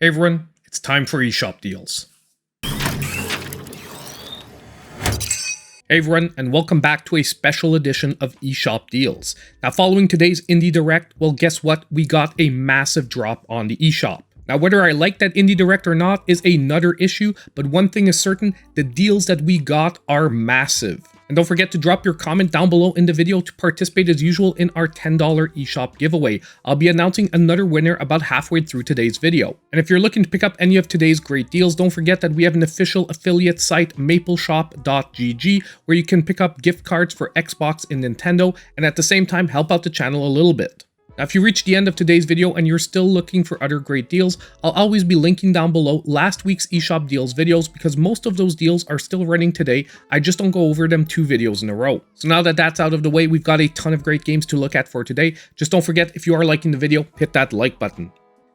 Hey everyone, it's time for eSHOP deals. Hey everyone, and welcome back to a special edition of eSHOP deals. Now following today's Indie Direct, well guess what? We got a massive drop on the eSHOP. Now whether I like that Indie Direct or not is another issue, but one thing is certain, the deals that we got are massive. And don't forget to drop your comment down below in the video to participate as usual in our $10 eSHOP giveaway. I'll be announcing another winner about halfway through today's video. And if you're looking to pick up any of today's great deals, don't forget that we have an official affiliate site, mapleshop.gg, where you can pick up gift cards for Xbox and Nintendo, and at the same time help out the channel a little bit. Now, if you reach the end of today's video and you're still looking for other great deals, I'll always be linking down below last week's eShop deals videos because most of those deals are still running today. I just don't go over them 2 videos in a row. So now that that's out of the way, we've got a ton of great games to look at for today. Just don't forget, if you are liking the video, hit that like button.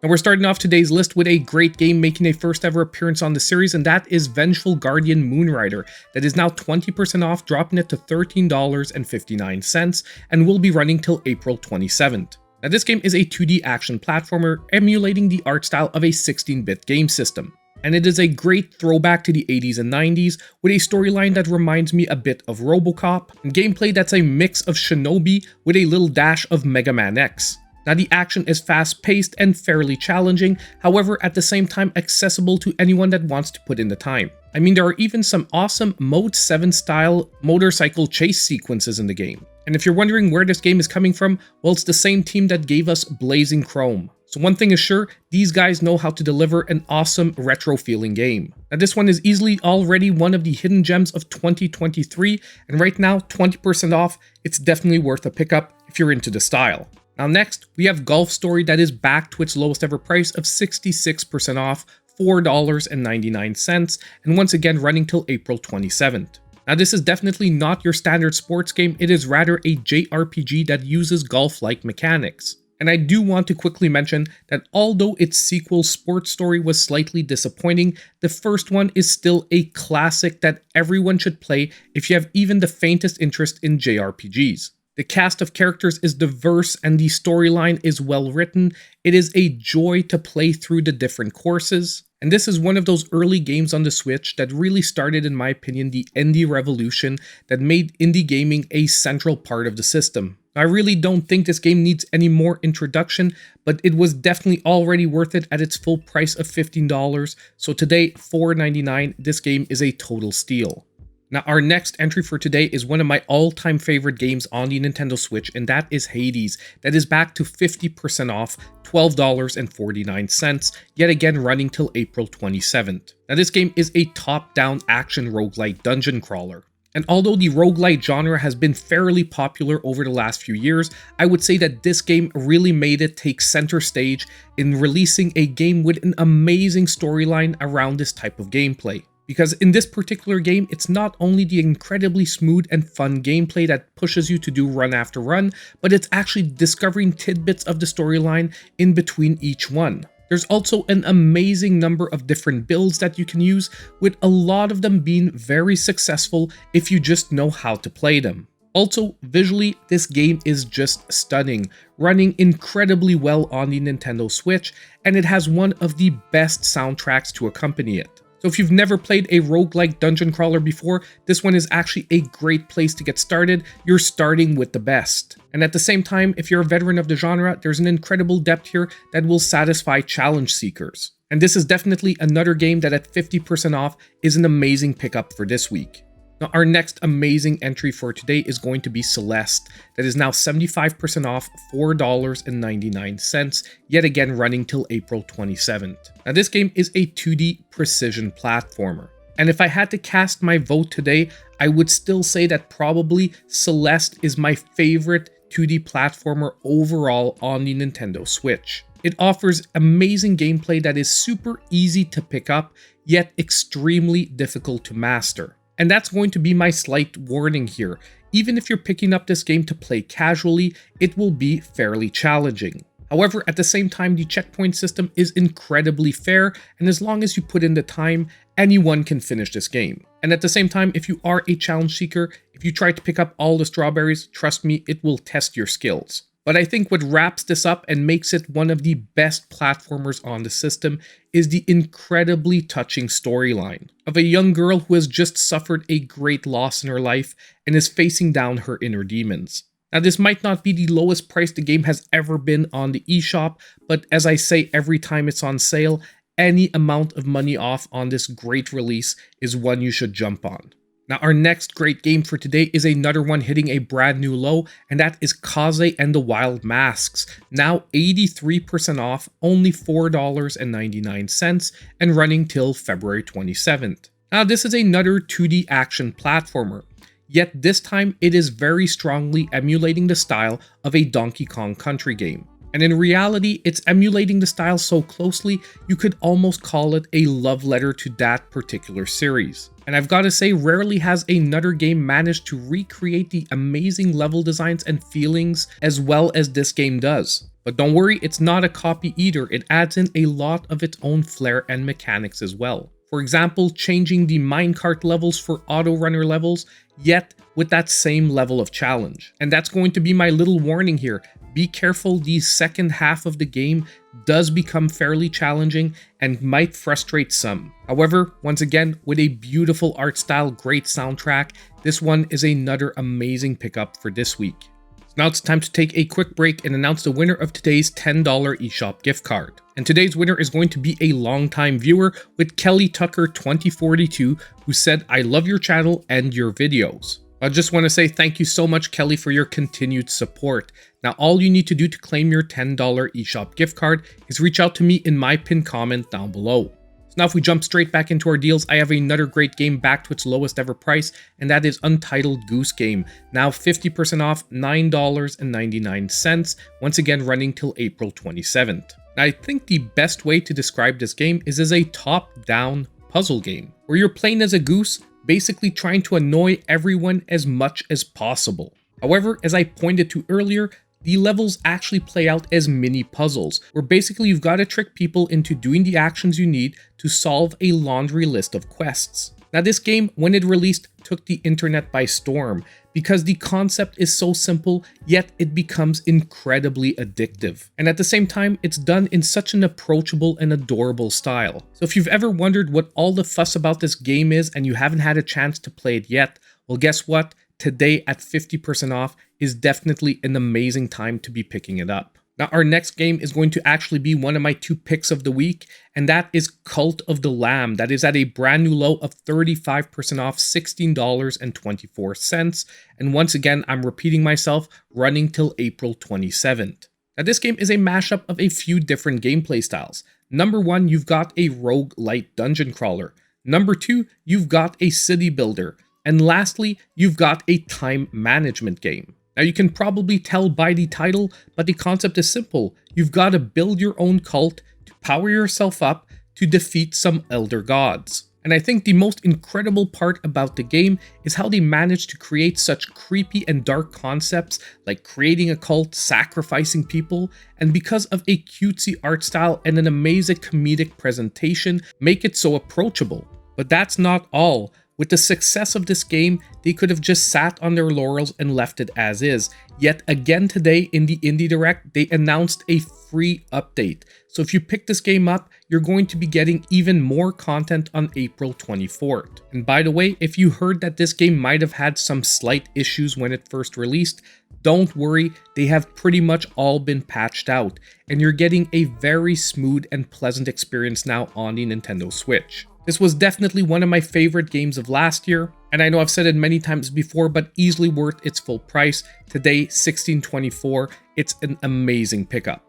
Now we're starting off today's list with a great game making a first ever appearance on the series, and that is Vengful Guardian Moonrider. That is now 20% off, dropping it to $13.59, and will be running till April 27th. Now this game is a 2D action platformer emulating the art style of a 16-bit game system. And it is a great throwback to the 80s and 90s with a storyline that reminds me a bit of RoboCop, and gameplay that's a mix of Shinobi with a little dash of Mega Man X. Now the action is fast-paced and fairly challenging, however at the same time accessible to anyone that wants to put in the time. I mean, there are even some awesome Mode 7 style motorcycle chase sequences in the game. And if you're wondering where this game is coming from, well, it's the same team that gave us Blazing Chrome. So one thing is sure, these guys know how to deliver an awesome retro-feeling game. Now this one is easily already one of the hidden gems of 2023, and right now, 20% off, it's definitely worth a pickup if you're into the style. Now next, we have Golf Story that is back to its lowest ever price of 66% off, $4.99, and once again running till April 27th. Now this is definitely not your standard sports game, it is rather a JRPG that uses golf-like mechanics. And I do want to quickly mention that although its sequel Sports Story was slightly disappointing, the first one is still a classic that everyone should play if you have even the faintest interest in JRPGs. The cast of characters is diverse and the storyline is well written. It is a joy to play through the different courses. And this is one of those early games on the Switch that really started, in my opinion, the indie revolution that made indie gaming a central part of the system. I really don't think this game needs any more introduction, but it was definitely already worth it at its full price of $15. So today, $4.99, this game is a total steal. Now our next entry for today is one of my all-time favorite games on the Nintendo Switch, and that is Hades. That is back to 50% off, $12.49, yet again running till April 27th. Now this game is a top-down action roguelite dungeon crawler. And although the roguelite genre has been fairly popular over the last few years, I would say that this game really made it take center stage in releasing a game with an amazing storyline around this type of gameplay. Because in this particular game, it's not only the incredibly smooth and fun gameplay that pushes you to do run after run, but it's actually discovering tidbits of the storyline in between each one. There's also an amazing number of different builds that you can use, with a lot of them being very successful if you just know how to play them. Also, visually, this game is just stunning, running incredibly well on the Nintendo Switch, and it has one of the best soundtracks to accompany it. So if you've never played a roguelike dungeon crawler before, this one is actually a great place to get started. You're starting with the best. And at the same time, if you're a veteran of the genre, there's an incredible depth here that will satisfy challenge seekers. And this is definitely another game that at 50% off is an amazing pickup for this week. Now our next amazing entry for today is going to be Celeste, that is now 75% off, $4.99, yet again running till April 27th. Now this game is a 2D precision platformer. And if I had to cast my vote today, I would still say that probably Celeste is my favorite 2D platformer overall on the Nintendo Switch. It offers amazing gameplay that is super easy to pick up, yet extremely difficult to master. And that's going to be my slight warning here. Even if you're picking up this game to play casually, it will be fairly challenging. However, at the same time, the checkpoint system is incredibly fair, and as long as you put in the time, anyone can finish this game. And at the same time, if you are a challenge seeker, if you try to pick up all the strawberries, trust me, it will test your skills. But I think what wraps this up and makes it one of the best platformers on the system is the incredibly touching storyline of a young girl who has just suffered a great loss in her life and is facing down her inner demons. Now, this might not be the lowest price the game has ever been on the eShop, but as I say every time it's on sale, any amount of money off on this great release is one you should jump on. Now, our next great game for today is another one hitting a brand new low, and that is Kaze and the Wild Masks, now 83% off, only $4.99, and running till February 27th. Now, this is another 2D action platformer, yet this time it is very strongly emulating the style of a Donkey Kong Country game. And in reality, it's emulating the style so closely, you could almost call it a love letter to that particular series. And I've got to say, rarely has another game managed to recreate the amazing level designs and feelings as well as this game does. But don't worry, it's not a copy either, it adds in a lot of its own flair and mechanics as well. For example, changing the minecart levels for auto runner levels, yet with that same level of challenge. And that's going to be my little warning here. Be careful, the second half of the game does become fairly challenging and might frustrate some. However, once again, with a beautiful art style, great soundtrack, this one is another amazing pickup for this week. So now it's time to take a quick break and announce the winner of today's $10 eShop gift card. And today's winner is going to be a longtime viewer with Kelly Tucker 2042, who said, "I love your channel and your videos." I just want to say thank you so much, Kelly, for your continued support. Now, all you need to do to claim your $10 eShop gift card is reach out to me in my pinned comment down below. So now if we jump straight back into our deals, I have another great game back to its lowest ever price, and that is Untitled Goose Game. Now 50% off, $9.99, once again running till April 27th. Now, I think the best way to describe this game is as a top-down puzzle game, where you're playing as a goose, basically trying to annoy everyone as much as possible. However, as I pointed to earlier, the levels actually play out as mini puzzles, where basically you've got to trick people into doing the actions you need to solve a laundry list of quests. Now, this game, when it released, took the internet by storm because the concept is so simple, yet it becomes incredibly addictive. And at the same time, it's done in such an approachable and adorable style. So if you've ever wondered what all the fuss about this game is and you haven't had a chance to play it yet, well, guess what? Today at 50% off is definitely an amazing time to be picking it up. Now, our next game is going to actually be one of my 2 picks of the week, and that is Cult of the Lamb. That is at a brand new low of 35% off, $16.24. And once again, I'm repeating myself, running till April 27th. Now, this game is a mashup of a few different gameplay styles. Number 1, you've got a roguelite dungeon crawler. Number 2, you've got a city builder. And lastly, you've got a time management game. Now, you can probably tell by the title, but the concept is simple. You've got to build your own cult to power yourself up to defeat some elder gods. And I think the most incredible part about the game is how they managed to create such creepy and dark concepts like creating a cult, sacrificing people, and because of a cutesy art style and an amazing comedic presentation, make it so approachable. But that's not all. With the success of this game, they could have just sat on their laurels and left it as is. Yet again today in the Indie Direct, they announced a free update. So if you pick this game up, you're going to be getting even more content on April 24th. And by the way, if you heard that this game might have had some slight issues when it first released, don't worry, they have pretty much all been patched out, and you're getting a very smooth and pleasant experience now on the Nintendo Switch. This was definitely one of my favorite games of last year, and I know I've said it many times before, but easily worth its full price. Today, $16.24, it's an amazing pickup.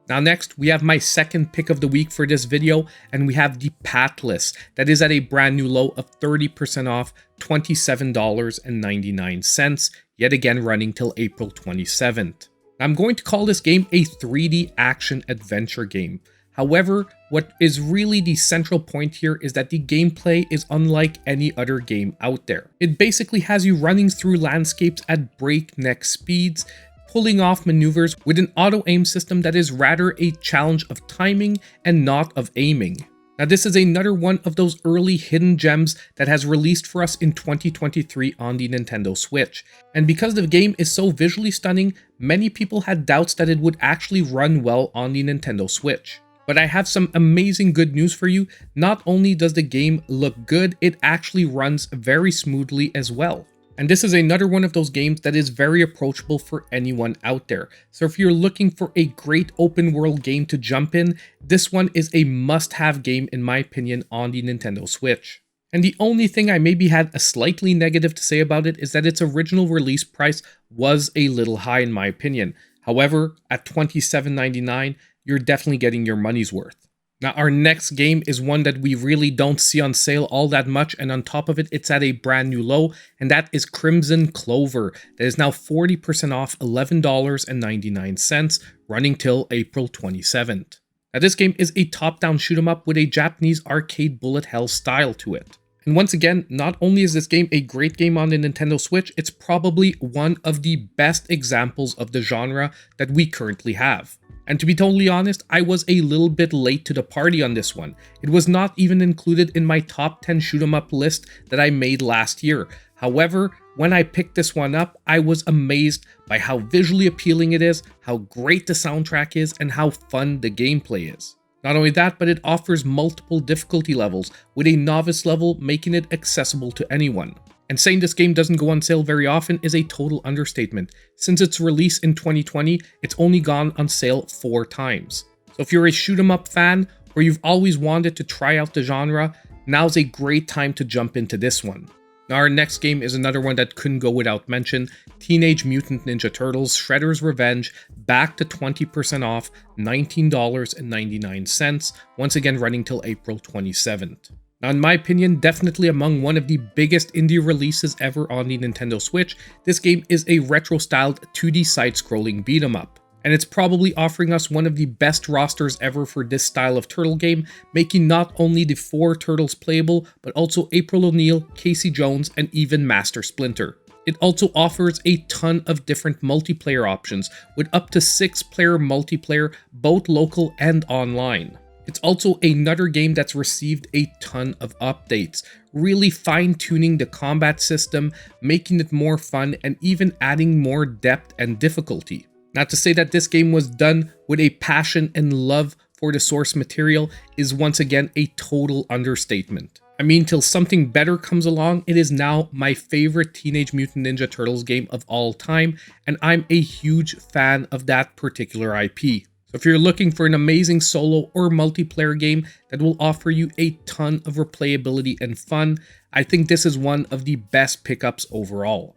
Now next, we have my second pick of the week for this video, and we have the Pathless, that is at a brand new low of 30% off, $27.99, yet again running till April 27th. I'm going to call this game a 3D action adventure game. However, what is really the central point here is that the gameplay is unlike any other game out there. It basically has you running through landscapes at breakneck speeds, pulling off maneuvers with an auto-aim system that is rather a challenge of timing and not of aiming. Now this is another one of those early hidden gems that has released for us in 2023 on the Nintendo Switch. And because the game is so visually stunning, many people had doubts that it would actually run well on the Nintendo Switch. But I have some amazing good news for you. Not only does the game look good, it actually runs very smoothly as well. And this is another one of those games that is very approachable for anyone out there. So if you're looking for a great open world game to jump in, this one is a must-have game in my opinion on the Nintendo Switch. And the only thing I maybe had a slightly negative to say about it is that its original release price was a little high in my opinion. However, at $27.99, you're definitely getting your money's worth. Now our next game is one that we really don't see on sale all that much, and on top of it, it's at a brand new low, and that is Crimzon Clover. That is now 40% off, $11.99, running till April 27th. Now this game is a top-down shoot-'em-up with a Japanese arcade bullet hell style to it. And once again, not only is this game a great game on the Nintendo Switch, it's probably one of the best examples of the genre that we currently have. And to be totally honest, I was a little bit late to the party on this one. It was not even included in my top 10 shoot 'em up list that I made last year. However, when I picked this one up, I was amazed by how visually appealing it is, how great the soundtrack is, and how fun the gameplay is. Not only that, but it offers multiple difficulty levels, with a novice level making it accessible to anyone. And saying this game doesn't go on sale very often is a total understatement. Since its release in 2020, it's only gone on sale 4 times. So if you're a shoot 'em up fan, or you've always wanted to try out the genre, now's a great time to jump into this one. Now our next game is another one that couldn't go without mention, Teenage Mutant Ninja Turtles Shredder's Revenge, back to 20% off, $19.99, once again running till April 27th. Now, in my opinion, definitely among one of the biggest indie releases ever on the Nintendo Switch, this game is a retro-styled 2D side-scrolling beat-em-up. And it's probably offering us one of the best rosters ever for this style of turtle game, making not only the 4 turtles playable, but also April O'Neil, Casey Jones, and even Master Splinter. It also offers a ton of different multiplayer options, with up to 6-player multiplayer, both local and online. It's also another game that's received a ton of updates, really fine-tuning the combat system, making it more fun, and even adding more depth and difficulty. Not to say that this game was done with a passion and love for the source material is once again a total understatement. I mean, till something better comes along, it is now my favorite Teenage Mutant Ninja Turtles game of all time, and I'm a huge fan of that particular IP. So if you're looking for an amazing solo or multiplayer game that will offer you a ton of replayability and fun, I think this is one of the best pickups overall.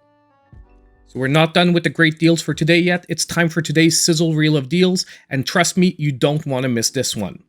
So we're not done with the great deals for today yet. It's time for today's Sizzle Reel of Deals, and trust me, you don't want to miss this one.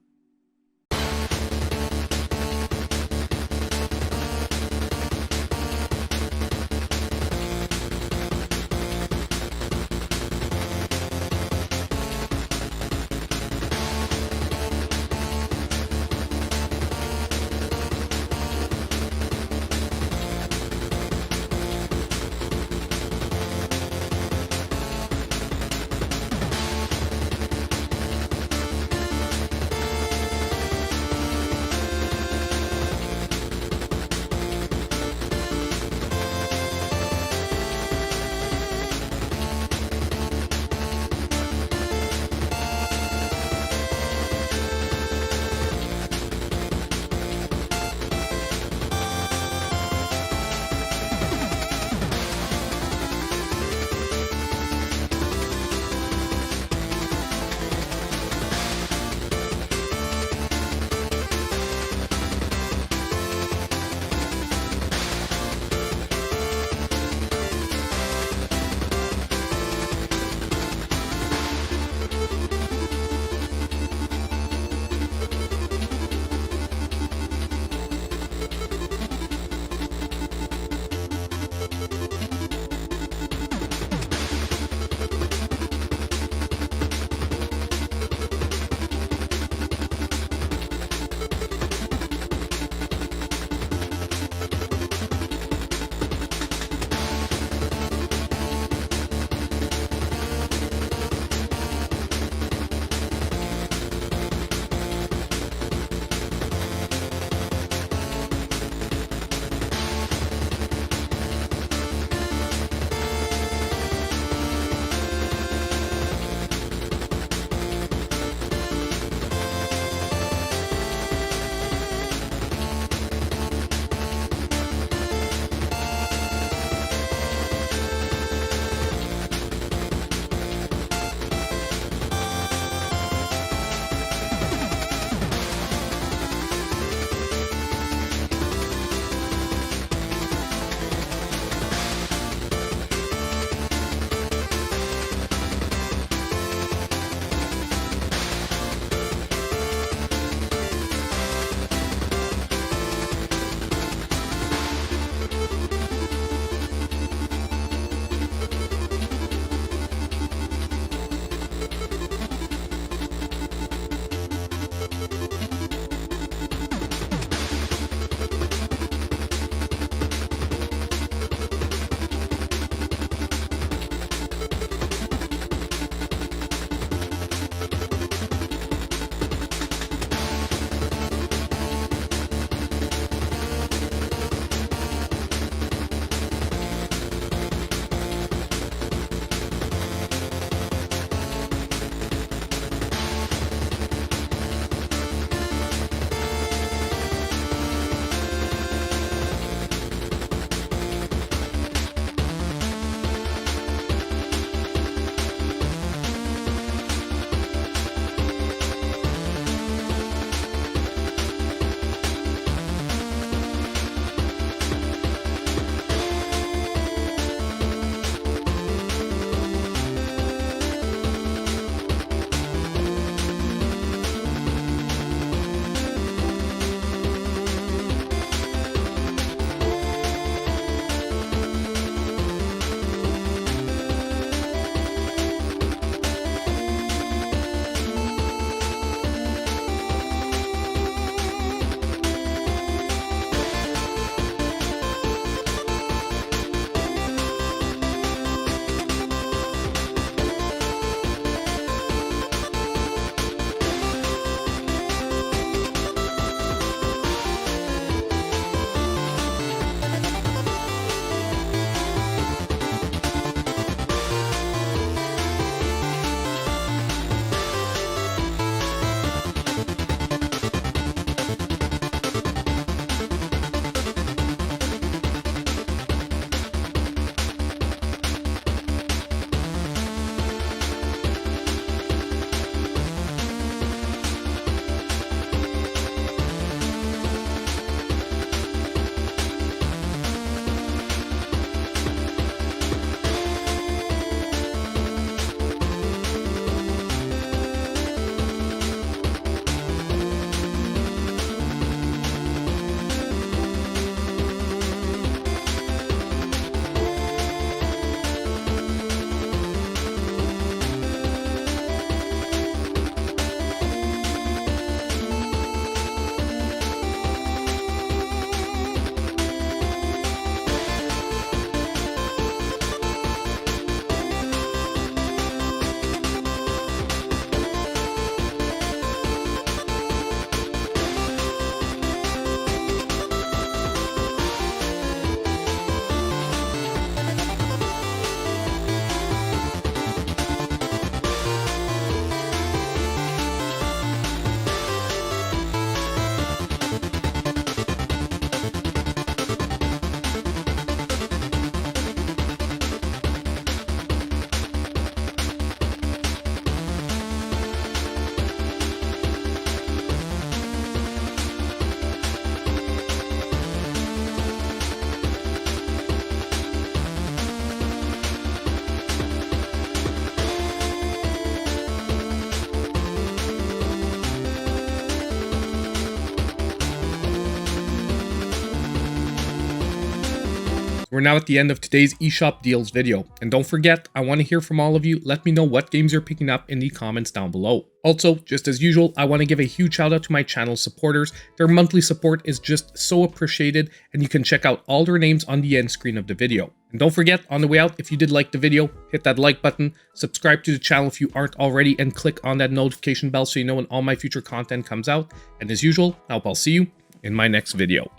We're now at the end of today's eShop deals video, and don't forget, I want to hear from all of you. Let me know what games you're picking up in the comments down below. Also, just as usual, I want to give a huge shout out to my channel supporters. Their monthly support is just so appreciated, and you can check out all their names on the end screen of the video. And don't forget, on the way out, if you did like the video, hit that like button, subscribe to the channel if you aren't already, and click on that notification bell so you know when all my future content comes out. And as usual, I hope I'll see you in my next video.